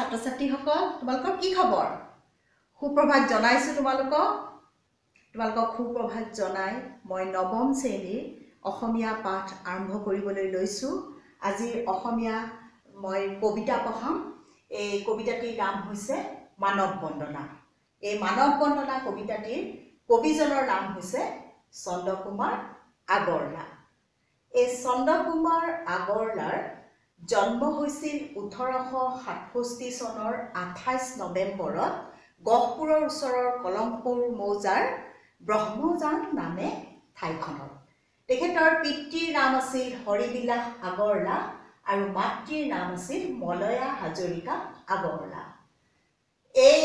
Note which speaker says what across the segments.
Speaker 1: ছাত্ৰ ছাত্ৰীসকল তোমালোকৰ কি খবৰ সুপ্ৰভাত জনাইছো তোমালোকক সুপ্ৰভাত জনাই মই নৱম শ্ৰেণীৰ অসমীয়া পাঠ আৰম্ভ কৰিবলৈ লৈছো আজি অসমীয়া মই কবিতা পঢ়াম এই কবিতাটিৰ নাম হৈছে মানৱ বন্দনা এই মানৱ বন্দনা কবিতাটিৰ কবিজনৰ নাম হৈছে চন্দ্ৰকুমাৰ আগৰৱালা এই চন্দ্ৰকুমাৰ আগৰৱালাৰ জন্ম হৈছিল 1867 চনৰ 28 নৱেম্বৰত গহপুৰৰ ওচৰৰ কলমপুৰ মৌজাৰ ব্ৰহ্মজান নামে ঠাইখনত তেখেতৰ পিতৃৰ নাম আছিল হৰিবিলাস আগৰৱালা আৰু মাতৃৰ নাম আছিল মলয়া হাজৰিকা আগৰৱালা এই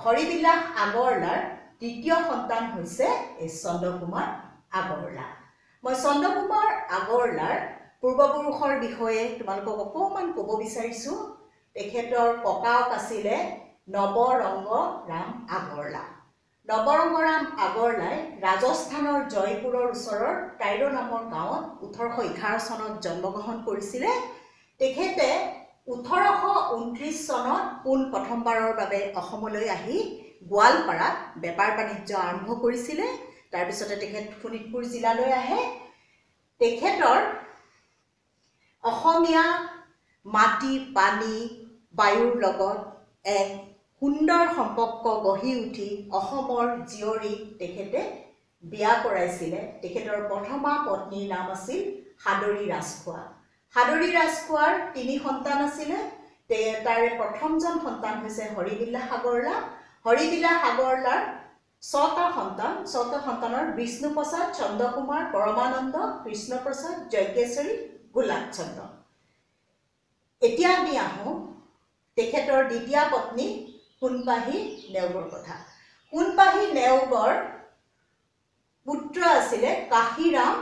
Speaker 1: হৰিবিলাস আগৰৱালাৰ তৃতীয় সন্তান হৈছে এই চন্দ্ৰকুমাৰ আগৰৱালা মই চন্দ্ৰকুমাৰ আগৰৱালাৰ পূৰ্বপুৰুষৰ বিষয়ে তোমালোকক অকমান ক'ব বিচাৰিছো তেখেতৰ ককাক আছিল নৱৰংগৰাম আগৰৱালা নৱৰংগৰাম আগৰৱালাই ৰাজস্থানৰ জয়পুৰৰ ওচৰৰ টাইৰো নামৰ গাঁৱত 1811 চনত জন্মগ্ৰহণ কৰিছিল তেখেতে 1829 চনত পুন প্ৰথমবাৰৰ বাবে অসমলৈ আহি গোৱালপাৰাত বেপাৰ বাণিজ্য আৰম্ভ কৰিছিল তাৰ পিছতে তেখেত শোণিতপুৰ জিলালৈ আহে তেখেতৰ অসমীয়া মাটি পানী বায়ুৰ লগত এক সুন্দৰ সম্পৰ্ক গঢ়ি উঠি অসমৰ জীয়ৰী তেখেতে বিয়া কৰাইছিল তেখেতৰ প্ৰথমা পত্নীৰ নাম আছিল হাদৰী ৰাজখোৱাৰ তিনি সন্তান আছিল তাৰে প্ৰথমজন সন্তান হৈছে হৰিবিলাস আগৰৱালাৰ ছটা সন্তানৰ বিষ্ণুপ্ৰসাদ চন্দ্ৰকুমাৰ পৰমানন্দ কৃষ্ণপ্ৰসাদ যজ্ঞেশ্বৰী গোলাপচন্দ্ৰ এতিয়া আমি আহোঁ তেখেতৰ দ্বিতীয় পত্নী সোণপাহী নেওগৰ কথা সোণপাহী নেওগৰ পুত্ৰ আছিল কাশীৰাম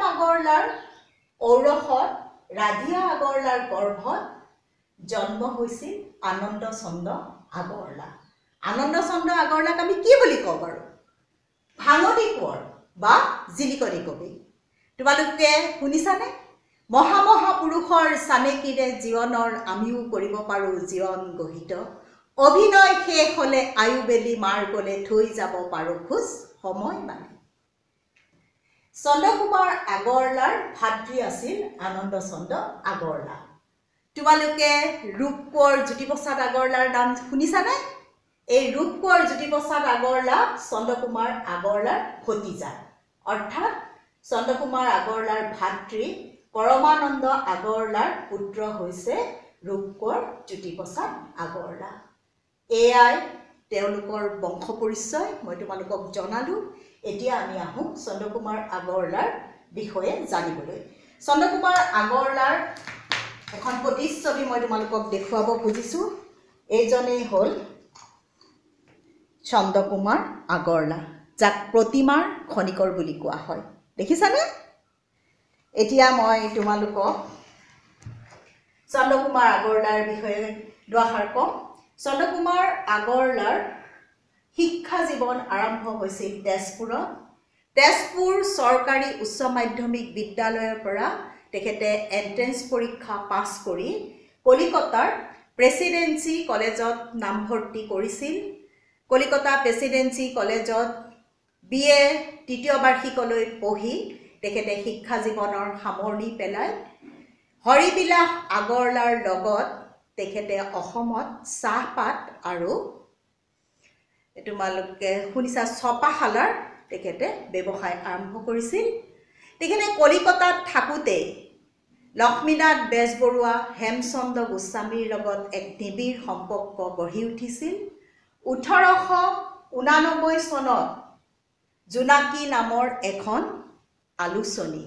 Speaker 1: আগৰৱালাৰ ঔৰসত ৰাধিয়া আগৰৱালাৰ গৰ্ভত জন্ম হৈছিল আনন্দ চন্দ্ৰ আগৰৱালাক আমি কি বুলি কওঁ বাৰু ভাঙতি কোঁৱৰ বা জিলিকনি কবি তোমালোকে শুনিছানে মহামহাপুৰুষৰ চানেকিৰে জীৱনৰ আমিও কৰিব পাৰো জীৱন গঢ়িত অভিনয় শেষ হলে আয়ু বেলি মাৰ গলে থৈ যাব পাৰো খোজ সময় মানে চন্দ্ৰকুমাৰ আগৰৱালাৰ ভাতৃ আছিল আনন্দ চন্দ্ৰ আগৰৱালা তোমালোকে ৰূপকোঁৱৰ জ্যোতিপ্ৰসাদ আগৰৱালাৰ নাম শুনিছানে এই ৰূপকোঁৱৰ জ্যোতিপ্ৰসাদ আগৰৱালা চন্দ্ৰকুমাৰ আগৰৱালাৰ ভতিজা অৰ্থাৎ চন্দ্ৰকুমাৰ আগৰৱালাৰ ভাতৃ পৰমানন্দ আগৰৱালাৰ পুত্ৰ হৈছে ৰূপকোঁৱৰ জ্যোতিপ্ৰসাদ আগৰৱালা এয়াই তেওঁলোকৰ বংশ পৰিচয় মই তোমালোকক জনালো এতিয়া আমি আহোঁ চন্দ্ৰকুমাৰ আগৰৱালাৰ বিষয়ে জানিবলৈ চন্দ্ৰকুমাৰ আগৰৱালাৰ এখন প্ৰতিচ্ছবি মই তোমালোকক দেখুৱাব খুজিছো এইজনেই হ'ল চন্দ্ৰকুমাৰ আগৰৱালা যাক প্ৰতিমাৰ খনিকৰ বুলি কোৱা হয় দেখিছানে এতিয়া মই তোমালোকক চন্দ্ৰকুমাৰ আগৰৱালাৰ বিষয়ে দুআষাৰ কম চন্দ্ৰকুমাৰ আগৰৱালাৰ শিক্ষা জীৱন আৰম্ভ হৈছিল তেজপুৰ চৰকাৰী উচ্চ মাধ্যমিক বিদ্যালয়ৰ পৰা তেখেতে এন্ট্ৰেন্স পৰীক্ষা পাছ কৰি কলিকতাৰ প্ৰেসিডেন্সি কলেজত নামভৰ্তি কৰিছিল কলিকতা প্ৰেসিডেন্সি কলেজত BA তৃতীয় বাৰ্ষিকলৈ পঢ়ি তেখেতে শিক্ষা জীৱনৰ সামৰণি পেলাই হৰিবিলাস আগৰৱালাৰ লগত তেখেতে অসমত চাহপাত আৰু তোমালোকে শুনিছা ছপাশালাৰ তেখেতে ব্যৱসায় আৰম্ভ কৰিছিল তেখেতে কলিকতাত থাকোতে লক্ষ্মীনাথ বেজবৰুৱা হেমচন্দ্ৰ গোস্বামীৰ লগত এক নিবিড় সম্পৰ্ক গঢ়ি উঠিছিল 1889 চনত জোনাকী নামৰ এখন আলোচনী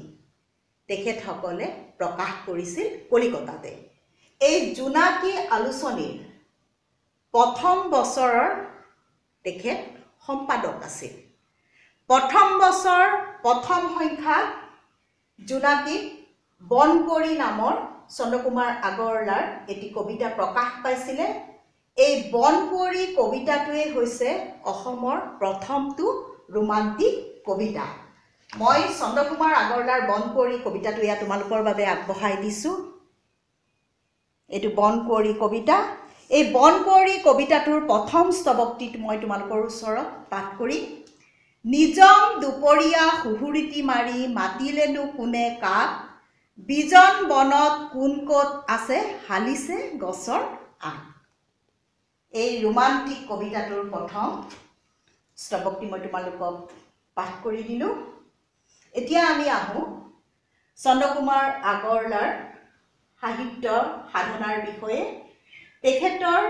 Speaker 1: তেখেতসকলে প্ৰকাশ কৰিছিল কলিকতাতে এই জোনাকী আলোচনীৰ প্ৰথম বছৰৰ তেখেত সম্পাদক আছিল প্ৰথম বছৰ প্ৰথম সংখ্যা জোনাকী বনকৰি নামৰ চন্দ্ৰকুমাৰ আগৰৱালাৰ এটি কবিতা প্ৰকাশ পাইছিল এই বনকৰি কবিতাটোৱে হৈছে অসমৰ প্ৰথমটো ৰোমান্টিক কবিতা মই চন্দ্ৰকুমাৰ আগৰৱালাৰ বনকৰি কবিতাটো ইয়া তোমালোকৰ বাবে আগবঢ়াই দিছো এইটো বনকুঁৱৰী কবিতা। এই বনকুঁৱৰী কবিতাটোৰ প্ৰথম স্তৱকটিত মই তোমালোকৰ ওচৰত পাঠ কৰিম। নিজম দুপৰীয়া শুহুৰিটি মাৰি মাতিলেনো কোনে কাক, বিজন বনত কোন ক'ত আছে হালিছে গছৰ আগ। এই ৰোমান্টিক কবিতাটোৰ প্ৰথম স্তৱকটি মই তোমালোকক পাঠ কৰি দিলোঁ। এতিয়া আমি আহোঁ চন্দ্ৰকুমাৰ আগৰৱালাৰ সাহিত্য সাধনাৰ বিষয়ে। তেখেতৰ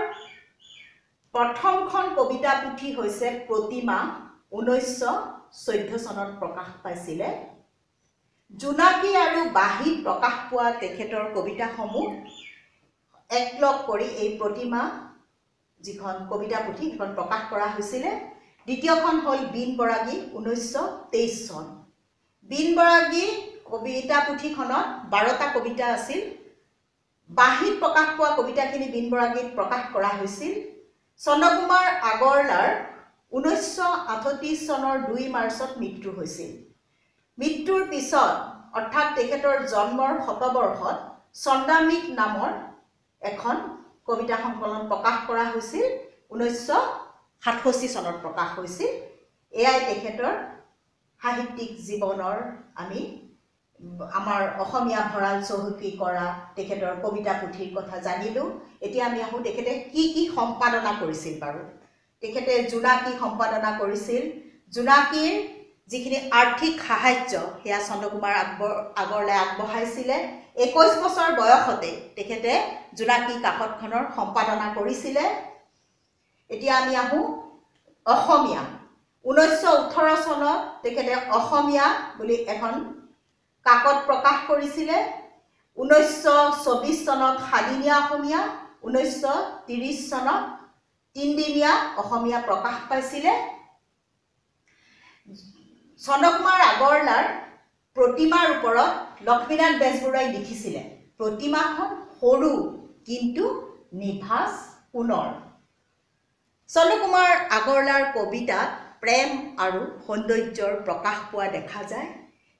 Speaker 1: প্ৰথমখন কবিতা পুথি হৈছে প্ৰতিমা, 1914 চনত প্ৰকাশ পাইছিলে। জোনাকী আৰু বাঁহীত প্ৰকাশ পোৱা তেখেতৰ কবিতাসমূহ একলগ কৰি এই প্ৰতিমা যিখন কবিতা পুথি সেইখন প্ৰকাশ কৰা হৈছিলে। দ্বিতীয়খন হ'ল বীণ বৰাগী, 1923 চন। বীণ বৰাগী কবিতা পুথিখনত 12টা কবিতা আছিল। বাঁহীত প্ৰকাশ পোৱা কবিতাখিনি বীণ বৰাগীত প্ৰকাশ কৰা হৈছিল। চন্দ্ৰকুমাৰ আগৰৱালাৰ 1938 চনৰ 2 মাৰ্চত মৃত্যু হৈছিল। মৃত্যুৰ পিছত অৰ্থাৎ তেখেতৰ জন্মৰ শতবৰ্ষত চন্দামিক নামৰ এখন কবিতা সংকলন প্ৰকাশ কৰা হৈছিল। 1967 চনত প্ৰকাশ হৈছিল। এয়াই তেখেতৰ সাহিত্যিক জীৱনৰ আমি আমাৰ অসমীয়া ভঁৰাল চহকী কৰা তেখেতৰ কবিতা পুথিৰ কথা জানিলোঁ। এতিয়া আমি আহোঁ তেখেতে কি কি সম্পাদনা কৰিছিল বাৰু। তেখেতে জোনাকী সম্পাদনা কৰিছিল। জোনাকীৰ যিখিনি আৰ্থিক সাহায্য সেয়া চন্দ্ৰকুমাৰ আগৰৱালাই আগবঢ়াইছিলে। 21 বছৰ বয়সতে তেখেতে জোনাকী কাকতখনৰ সম্পাদনা কৰিছিলে। এতিয়া আমি আহোঁ অসমীয়া। 1918 চনত তেখেতে অসমীয়া বুলি এখন কাকত প্ৰকাশ কৰিছিলে। 1924 চনত সাদিনীয়া অসমীয়া, 1930 চনত তিনিদিনীয়া অসমীয়া প্ৰকাশ পাইছিলে। চন্দ্ৰকুমাৰ আগৰৱালাৰ প্ৰতিমাৰ ওপৰত লক্ষ্মীনাথ বেজবৰুৱাই লিখিছিলে। প্ৰতিমাখন সৰু কিন্তু নিভাঁজ সোণৰ। চন্দ্ৰকুমাৰ আগৰৱালাৰ কবিতাত প্ৰেম আৰু সৌন্দৰ্যৰ প্ৰকাশ পোৱা দেখা যায়।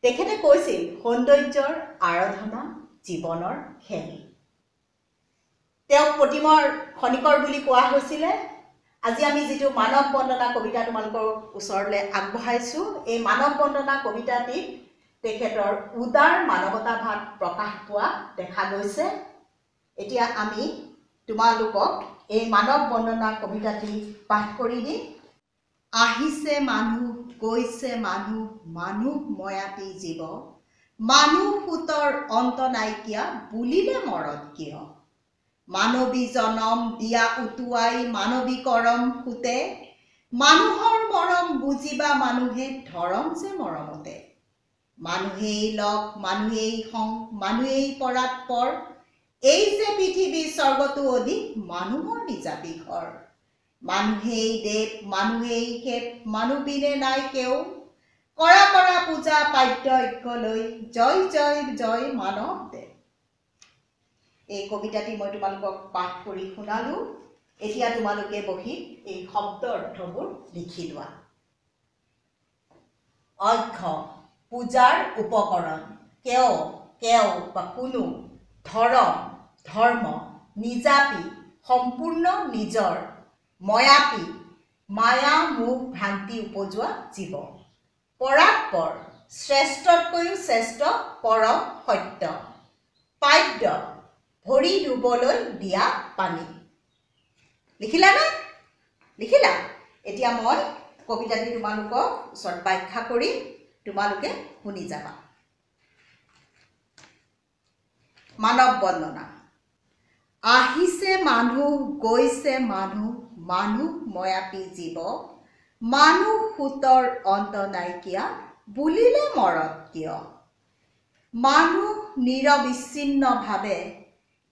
Speaker 1: তেখেতে কৈছিল সৌন্দৰ্যৰ আৰাধনা জীৱনৰ খেল। তেওঁক প্ৰতিমাৰ খনিকৰ বুলি কোৱা হৈছিলে। আজি আমি যিটো মানৱ বন্দনা কবিতা তোমালোকৰ ওচৰলৈ আগবঢ়াইছোঁ, এই মানৱ বন্দনা কবিতাটিত তেখেতৰ উদাৰ মানৱতাভাৱ প্ৰকাশ পোৱা দেখা গৈছে। এতিয়া আমি তোমালোকক এই মানৱ বন্দনা কবিতাটি পাঠ কৰি দিম। আহিছে মানুহ গৈছে মানুহ, মানুহ ময়াতি জীৱ, মানুহ সুতৰ অন্ত নাইকিয়া বুলিলে মৰত কিয়। মানৱী জনম দিয়া উটুৱাই মানৱী কৰম সুতে, মানুহৰ মৰম বুজিবা মানুহে ধৰম যে মৰমতে। মানুহেই লগ মানুহেই সং মানুহেই পৰাত পৰ, এই যে পৃথিৱী স্বৰ্গতো অধিক মানুহৰ নিজাতি ঘৰ। মানুহেই দেৱ মানুহেই খেপ মানুহ বিনে নাই কেও, কৰা কৰা পূজা পাদ্য ঐক্যলৈ জয় জয় জয় মানৱ দেৱ। এই কবিতাটি মই তোমালোকক পাঠ কৰি শুনালোঁ। এতিয়া তোমালোকে বহি এই শব্দ অৰ্থবোৰ লিখি লোৱা। অক্ষ পূজাৰ উপকৰণ, কেও কেও বা কোনো, ধৰম ধৰ্ম, নিজাপি সম্পূৰ্ণ নিজৰ, ময়াপী মায়া মোহ ভ্ৰান্তি উপজোৱা জীৱ, পৰাৎপৰ শ্ৰেষ্ঠতকৈও শ্ৰেষ্ঠ পৰম সত্য, পাদ্য ভৰি ধুবলৈ দিয়া পানী। লিখিলানে? লিখিলা? এতিয়া মই কবিতাটি তোমালোকক ওচৰত ব্যাখ্যা কৰিম, তোমালোকে শুনি যাবা। মানৱ বন্দনা। আহিছে মানুহ গৈছে মানুহ, মানুহ ময়াপী জীৱ, মানুহ সুতৰ অন্ত নাইকিয়া বুলিলে মৰত কিয়। মানুহ নিৰবিচ্ছিন্নভাৱে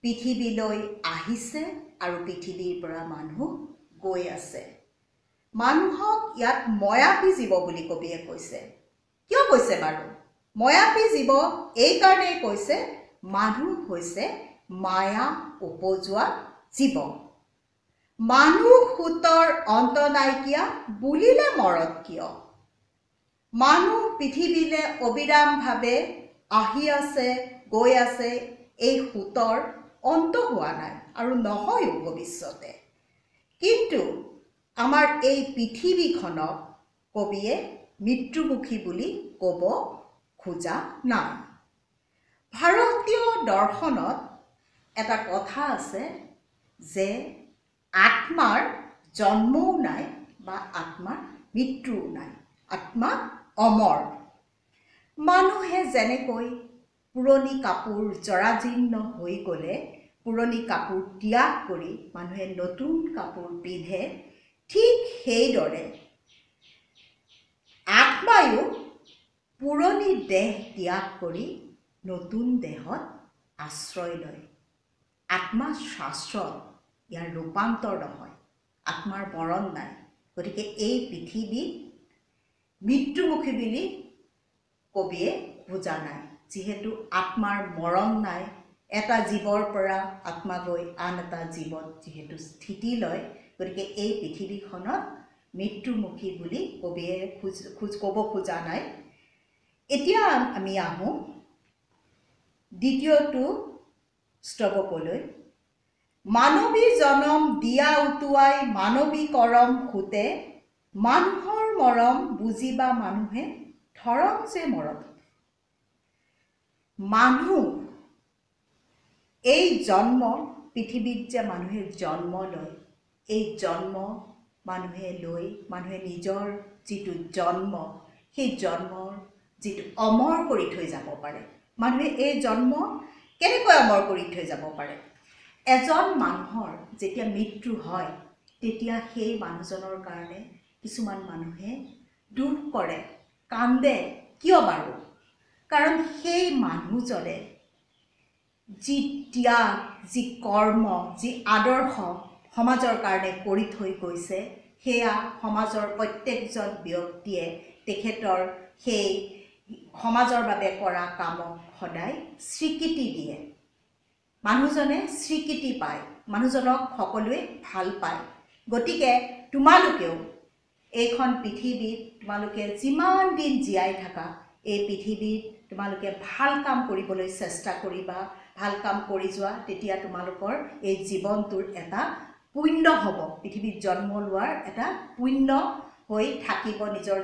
Speaker 1: পৃথিৱীলৈ আহিছে আৰু পৃথিৱীৰ পৰা মানুহ গৈ আছে। মানুহক ইয়াত ময়াপী জীৱ বুলি কবিয়ে কৈছে। কিয় কৈছে বাৰু? ময়াপী জীৱ এইকাৰণেই কৈছে, মানুহ হৈছে মায়া উপজোৱা জীৱ। মানুহ সুতৰ অন্ত নাইকিয়া বুলিলে মৰত কিয়। মানুহ পৃথিৱীলৈ অবিৰামভাৱে আহি আছে গৈ আছে, এই সুতৰ অন্ত হোৱা নাই আৰু নহয়ও ভৱিষ্যতে। কিন্তু আমাৰ এই পৃথিৱীখনক কবিয়ে মৃত্যুমুখী বুলি ক'ব খোজা নাই। ভাৰতীয় দৰ্শনত এটা কথা আছে যে আত্মাৰ জন্মও নাই বা আত্মাৰ মৃত্যুও নাই, আত্মা অমৰ। মানুহে যেনেকৈ পুৰণি কাপোৰ জৰাজীৰ্ণ হৈ গ'লে পুৰণি কাপোৰ ত্যাগ কৰি মানুহে নতুন কাপোৰ পিন্ধে, ঠিক সেইদৰে আত্মায়ো পুৰণি দেহ ত্যাগ কৰি নতুন দেহত আশ্ৰয় লয়। আত্মা শাশ্বত, ইয়াৰ ৰূপান্তৰ নহয়, আত্মাৰ মৰণ নাই। গতিকে এই পৃথিৱীত মৃত্যুমুখী বুলি কবিয়ে বুজা নাই, যিহেতু আত্মাৰ মৰণ নাই। এটা জীৱৰ পৰা আত্মা গৈ আন এটা জীৱত যিহেতু স্থিতি লয়, গতিকে এই পৃথিৱীখনত মৃত্যুমুখী বুলি কবিয়ে ক'ব খোজা নাই। এতিয়া আমি আহোঁ দ্বিতীয়টো স্তৱকলৈ। মানৱী জনম দিয়া উটুৱাই মানৱী কৰম সুতে, মানুহৰ মৰম বুজিবা মানুহে ধৰম যে মৰম। মানুহ এই জন্ম, পৃথিৱীত যে মানুহে জন্ম লয়, এই জন্ম মানুহে লৈ মানুহে নিজৰ যিটো জন্ম, সেই জন্মৰ যিটো অমৰ কৰি থৈ যাব পাৰে। মানুহে এই জন্ম কেনেকৈ অমৰ কৰি থৈ যাব পাৰে? এজন মানুহৰ যেতিয়া মৃত্যু হয়, তেতিয়া সেই মানুহজনৰ কাৰণে কিছুমান মানুহে দুখ কৰে, কান্দে। কিয় বাৰু? কাৰণ সেই মানুহজনে যি ত্যাগ, যি কৰ্ম, যি আদৰ্শ সমাজৰ কাৰণে কৰি থৈ গৈছে, সেয়া সমাজৰ প্ৰত্যেকজন ব্যক্তিয়ে তেখেতৰ সেই সমাজৰ বাবে কৰা কামক সদায় স্বীকৃতি দিয়ে। মানুহজনে স্বীকৃতি পায়, মানুহজনক সকলোৱে ভাল পায়। গতিকে তোমালোকেও এইখন পৃথিৱীত তোমালোকে যিমান দিন জীয়াই থাকা, এই পৃথিৱীত তোমালোকে ভাল কাম কৰিবলৈ চেষ্টা কৰিবা। ভাল কাম কৰি যোৱা, তেতিয়া তোমালোকৰ এই জীৱনটোৰ এটা পুণ্য হ'ব। পৃথিৱীত জন্ম লোৱাৰ এটা পুণ্য হৈ থাকিব নিজৰ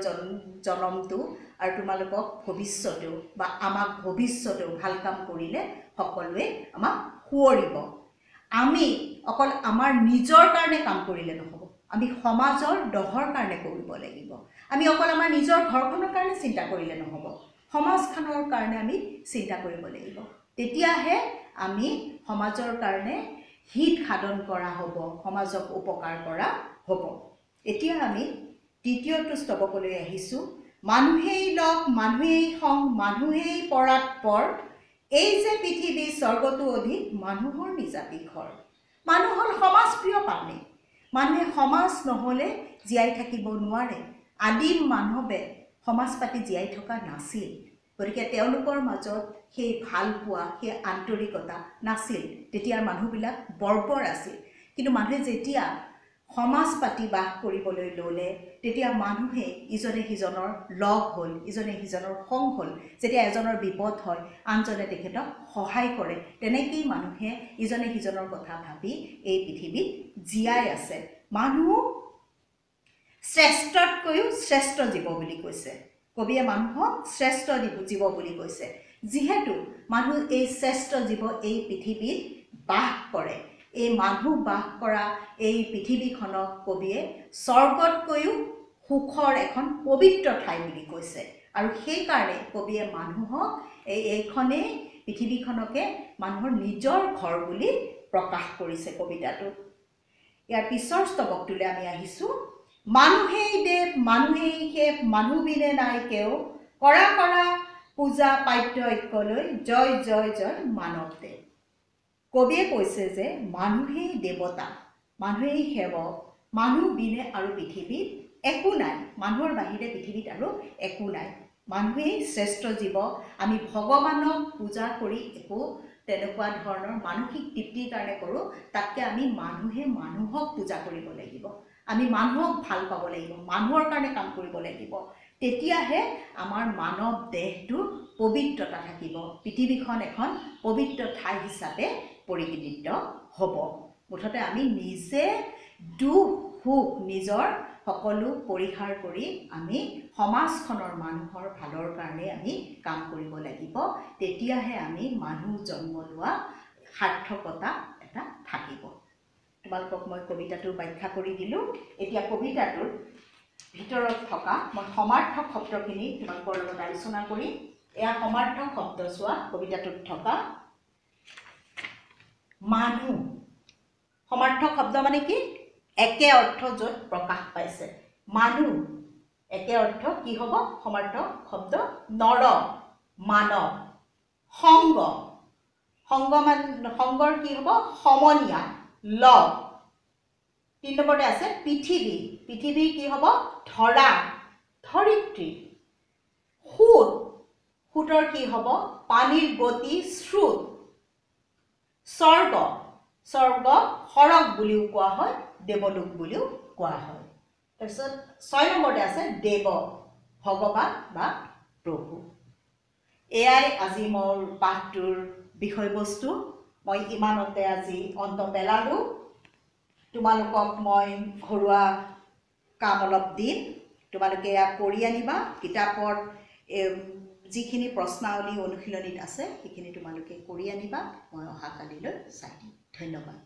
Speaker 1: জনমটো, আৰু তোমালোকক ভৱিষ্যতেও বা আমাক ভৱিষ্যতেও ভাল কাম কৰিলে সকলোৱে আমাক সুঁৱৰিব। আমি অকল আমাৰ নিজৰ কাৰণে কাম কৰিলে নহ'ব, আমি সমাজৰ দহৰ কাৰণে কৰিব লাগিব। আমি অকল আমাৰ নিজৰ ঘৰখনৰ কাৰণে চিন্তা কৰিলে নহ'ব, সমাজখনৰ কাৰণে আমি চিন্তা কৰিব লাগিব। তেতিয়াহে আমি সমাজৰ কাৰণে হিত সাধন কৰা হ'ব, সমাজক উপকাৰ কৰা হ'ব। এতিয়া আমি তৃতীয়টো স্তৱকলৈ আহিছোঁ। মানুহেই লগ, মানুহেই সং, মানুহেই পৰাত পৰ, এই যে পৃথিৱী স্বৰ্গটো অধিক, মানুহৰ নিজাতি ঘৰ। মানুহ হ'ল সমাজপ্ৰিয় প্ৰাণী। মানুহে সমাজ নহ'লে জীয়াই থাকিব নোৱাৰে। আদিম মানৱে সমাজ পাতি জীয়াই থকা নাছিল। গতিকে তেওঁলোকৰ মাজত সেই ভাল পোৱা, সেই আন্তৰিকতা নাছিল। তেতিয়াৰ মানুহবিলাক বৰ্বৰ আছিল। কিন্তু মানুহে যেতিয়া সমাজ পাতি বাস কৰিবলৈ ল'লে, তেতিয়া মানুহে ইজনে সিজনৰ লগ হ'ল, ইজনে সিজনৰ সং হ'ল। যেতিয়া এজনৰ বিপদ হয়, আনজনে তেখেতক সহায় কৰে। তেনেকেই মানুহে ইজনে সিজনৰ কথা ভাবি এই পৃথিৱীত জীয়াই আছে। মানুহ শ্ৰেষ্ঠতকৈও শ্ৰেষ্ঠ জীৱ বুলি কৈছে কবিয়ে, মানুহক শ্ৰেষ্ঠ জীৱ বুলি কৈছে। যিহেতু মানুহ এই শ্ৰেষ্ঠ জীৱ এই পৃথিৱীত বাস কৰে, এই মানুহ বাস কৰা এই পৃথিৱীখনক কবিয়ে স্বৰ্গতকৈও সুখৰ এখন পবিত্ৰ ঠাই বুলি কৈছে। আৰু সেইকাৰণে কবিয়ে মানুহক এইখনেই পৃথিৱীখনকে মানুহৰ নিজৰ ঘৰ বুলি প্ৰকাশ কৰিছে কবিতাটোত। ইয়াৰ পিছৰ স্তৱকটোলৈ আমি আহিছোঁ। মানুহেই দেৱ, মানুহেই শেষ, মানুহ বিনে নাই কেও, কৰা কৰা পূজা পাঠ্য ঐক্যলৈ, জয় জয় জয় মানৱ দেৱ। কবিয়ে কৈছে যে মানুহেই দেৱতা, মানুহেই সেৱক, মানুহ বিনে আৰু পৃথিৱীত একো নাই, মানুহৰ বাহিৰে পৃথিৱীত আৰু একো নাই। মানুহেই শ্ৰেষ্ঠ জীৱ। আমি ভগৱানক পূজা কৰি একো তেনেকুৱা ধৰণৰ মানসিক তৃপ্তিৰ কাৰণে কৰোঁ, তাতকৈ আমি মানুহে মানুহক পূজা কৰিব লাগিব। আমি মানুহক ভাল পাব লাগিব, মানুহৰ কাৰণে কাম কৰিব লাগিব। তেতিয়াহে আমাৰ মানৱ দেহটোৰ পবিত্ৰতা থাকিব, পৃথিৱীখন এখন পবিত্ৰ ঠাই হিচাপে পৰিগণিত হ'ব। মুঠতে আমি নিজে দুখ সুখ নিজৰ সকলো পৰিহাৰ কৰি আমি সমাজখনৰ মানুহৰ ভালৰ কাৰণে আমি কাম কৰিব লাগিব। তেতিয়াহে আমি মানুহ জন্ম লোৱা সাৰ্থকতা এটা থাকিব। তোমালোকক মই কবিতাটো ব্যাখ্যা কৰি দিলোঁ। এতিয়া কবিতাটোৰ ভিতৰত থকা মই সমাৰ্থক শব্দখিনি তোমালোকৰ লগত আলোচনা কৰিম। এয়া সমাৰ্থক শব্দ চোৱা কবিতাটোত থকা মানুহ। সমাৰ্থক শব্দ মানে কি? একে অৰ্থ য'ত প্ৰকাশ পাইছে। মানুহ একে অৰ্থ কি হ'ব? সমাৰ্থক শব্দ নৰ মানৱ। সংগ সংগ সংগৰ কি হ'ব? সমনীয়া লগ। 3 নম্বৰতে আছে পৃথিৱী। পৃথিৱীৰ কি হ'ব? ধৰা ধৰিত্ৰী। সুত সুতৰ কি হ'ব? পানীৰ গতি স্ৰোত। স্বৰ্গ স্বৰ্গ সৰগ বুলিও কোৱা হয়, দেৱলোক বুলিও কোৱা হয়। তাৰপিছত 6 নম্বৰতে আছে দেৱ ভগৱান বা প্ৰভু। এয়াই আজি মোৰ পাঠটোৰ বিষয়বস্তু। মই ইমানতে আজি অন্ত পেলালোঁ। তোমালোকক মই ঘৰুৱা কাম অলপ দিম, তোমালোকে এয়া কৰি আনিবা। কিতাপত যিখিনি প্ৰশ্নাৱলী অনুশীলনীত আছে সেইখিনি তোমালোকে কৰি আনিবা। মই অহাকালিলৈ চাই দিম। ধন্যবাদ।